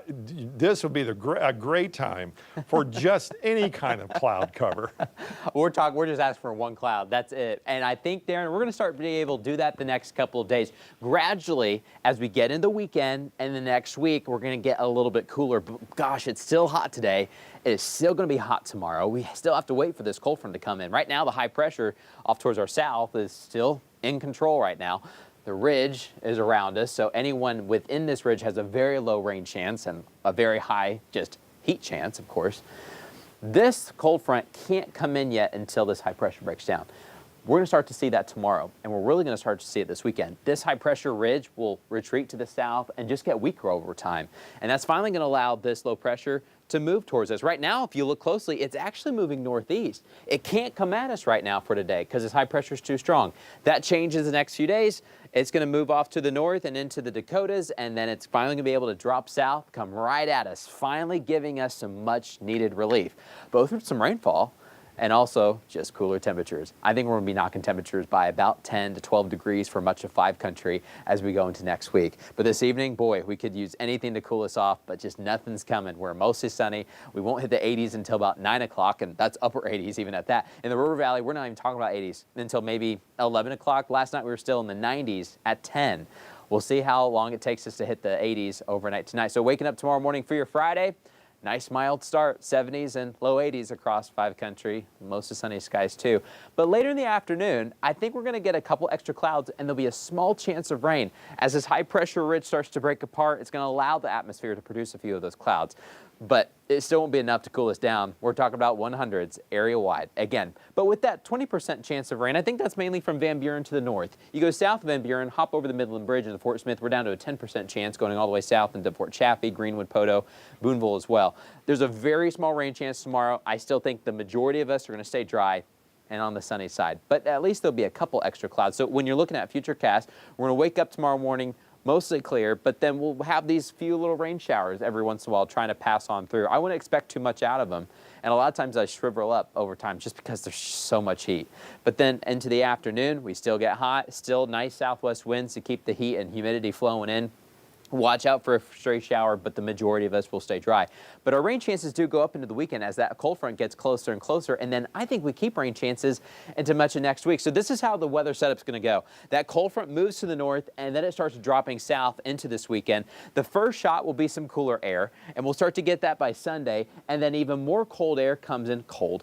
This would be a great time for just any kind of cloud cover. We're just asking for one cloud. That's it. And I think, Darren, we're going to start being able to do that the next couple of days. Gradually, as we get into the weekend and the next week, we're going to get a little bit cooler. But gosh, it's still hot today. It is still going to be hot tomorrow. We still have to wait for this cold front to come in. Right now, the high pressure off towards our south is still in control right now. The ridge is around us, so anyone within this ridge has a very low rain chance and a very high just heat chance, of course. This cold front can't come in yet until this high pressure breaks down. We're going to start to see that tomorrow, and we're really going to start to see it this weekend. This high pressure ridge will retreat to the south and just get weaker over time, and that's finally going to allow this low pressure to move towards us. Right now, if you look closely, it's actually moving northeast. It can't come at us right now for today because this high pressure is too strong. That changes the next few days. It's going to move off to the north and into the Dakotas, and then it's finally going to be able to drop south, come right at us, finally giving us some much needed relief, both with some rainfall and also just cooler temperatures. I think we're going to be knocking temperatures by about 10 to 12 degrees for much of 5 country as we go into next week. But this evening, boy, we could use anything to cool us off, but just nothing's coming. We're mostly sunny. We won't hit the 80s until about 9 o'clock, and that's upper 80s even at that. In the River Valley, we're not even talking about 80s until maybe 11 o'clock. Last night, we were still in the 90s at 10. We'll see how long it takes us to hit the 80s overnight tonight. So waking up tomorrow morning for your Friday, nice mild start, 70s and low 80s across 5 country, most of sunny skies too. But later in the afternoon, I think we're going to get a couple extra clouds and there'll be a small chance of rain. As this high pressure ridge starts to break apart, it's going to allow the atmosphere to produce a few of those clouds. But it still won't be enough to cool us down. We're talking about 100s area-wide again. But with that 20% chance of rain, I think that's mainly from Van Buren to the north. You go south of Van Buren, hop over the Midland Bridge into Fort Smith, we're down to a 10% chance going all the way south into Fort Chaffee, Greenwood, Poteau, Boonville as well. There's a very small rain chance tomorrow. I still think the majority of us are going to stay dry and on the sunny side. But at least there'll be a couple extra clouds. So when you're looking at Futurecast, we're going to wake up tomorrow morning mostly clear, but then we'll have these few little rain showers every once in a while trying to pass on through. I wouldn't expect too much out of them, and a lot of times I shrivel up over time just because there's so much heat. But then into the afternoon, we still get hot, still nice southwest winds to keep the heat and humidity flowing in. Watch out for a stray shower, but the majority of us will stay dry. But our rain chances do go up into the weekend as that cold front gets closer and closer, and then I think we keep rain chances into much of next week. So this is how the weather setup's going to go. That cold front moves to the north, and then it starts dropping south into this weekend. The first shot will be some cooler air, and we'll start to get that by Sunday, and then even more cold air comes in, cold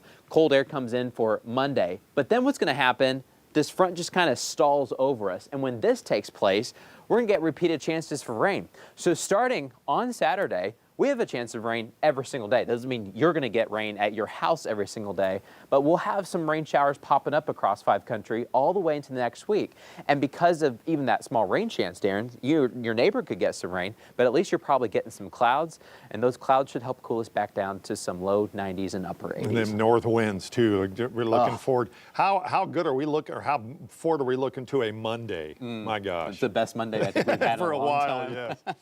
air comes in for Monday. But then what's going to happen, this front just kind of stalls over us, and when this takes place, we're going to get repeated chances for rain. So starting on Saturday, we have a chance of rain every single day. Doesn't mean you're going to get rain at your house every single day, but we'll have some rain showers popping up across 5 country all the way into the next week. And because of even that small rain chance, Darren, your neighbor could get some rain, but at least you're probably getting some clouds, and those clouds should help cool us back down to some low 90s and upper 80s. And then north winds too. We're looking forward. How good are we looking, or how forward are we looking to a Monday? My gosh. It's the best Monday I think we've had for in a a long while, time. yes.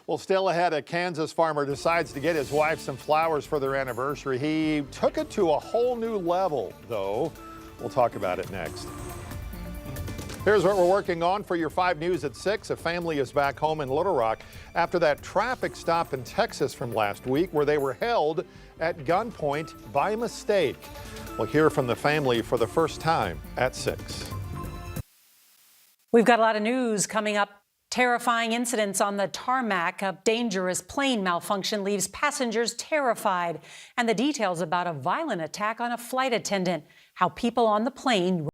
Well, still ahead, a Kansas farmer decides to get his wife some flowers for their anniversary. He took it to a whole new level, though. We'll talk about it next. Here's what we're working on for your 5 News at 6. A family is back home in Little Rock after that traffic stop in Texas from last week where they were held at gunpoint by mistake. We'll hear from the family for the first time at 6. We've got a lot of news coming up. Terrifying incidents on the tarmac. A dangerous plane malfunction leaves passengers terrified. And the details about a violent attack on a flight attendant. How people on the plane